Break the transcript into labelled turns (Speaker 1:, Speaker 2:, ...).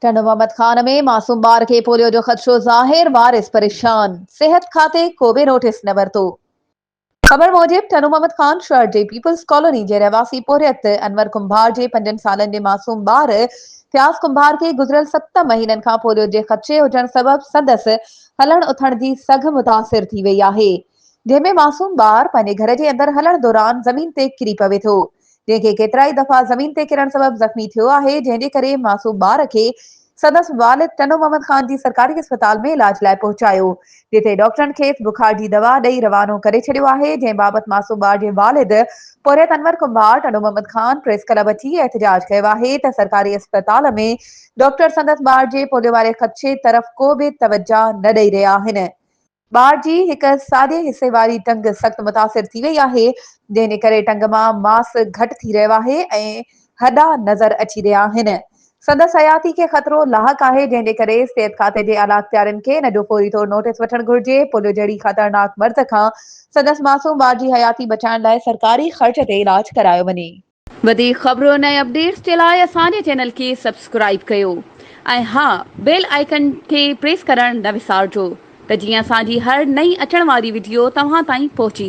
Speaker 1: टंडो मोहम्मद खान में मासूम बार के पोलियो जो खदशो ज़ाहिर, वारिस परेशान, सेहत खाते को भी नोटिस न वरतो। खबर मूजिब टंडो मोहम्मद खान शहर जे पीपल्स कॉलोनी जे रहवासी पोरियत अनवर कुंभार जे 5 सालन जे मासूम बार फ्याज कुंभार के गुज़रियल 7 महीनन खां पोलियो जे खदशे हुजण सबब संदस हलण उथण जी सघ मुतासिर थी वई आहे, जंहिंमें मासूम बार पंहिंजे घर जे अंदर हलण दौरान ज़मीन ते किरी पवे थो, जंहिंखे केतिराई दफ़ा ज़मीन ते किरण सबब ज़ख्मी थियो आहे, जंहिंजे करे मासूम बार खे संदसि वालिद टंडो मोहम्मद खान जी सरकारी अस्पताल में इलाज लाइ पहुचायो, जिथे डॉक्टरनि खेसि बुखार जी दवा ॾेई रवानो करे छॾियो आहे, जंहिं बाबति मासूम बार जे वालिद पोरियत अनवर कुंभार टंडो मोहम्मद खान प्रेस क्लब अची एहतजाज कयो आहे त सरकारी अस्पताल में डॉक्टर संदसि बार जे पोलियो वारे खदशे तरफ़ को बि तवजा न ॾेई रहिया आहिनि। बार जी हिक साॼे हिसे वारी टंग सख़्त मुतासिर थी वई आहे, जंहिंजे करे टंग मां मांस घटि थी रहियो आहे ऐं हॾा नज़र अची रहिया आहिनि। संदसि हयाती खे ख़तरो लाहक आहे, जंहिंजे करे सिहत खाते जे आला इख्तियारनि खे इन जो फौरी तौर नोटिस वठणु घुर्जे। पोलियो जहिड़ी ख़तरनाक मर्ज़ खां संदसि मासूम बार जी हयाती बचाइण लाइ सरकारी ख़र्च ते इलाज करायो वञे। वधीक ख़बरुनि ऐं अपडेट्स जे लाइ असांजे चैनल खे सब्सक्राइब कयो ऐं हा, बेल आइकन खे प्रेस करणु न विसारिजो त जीअं असांजी हर नई अचण वारी वीडियो तव्हां ताईं पहुची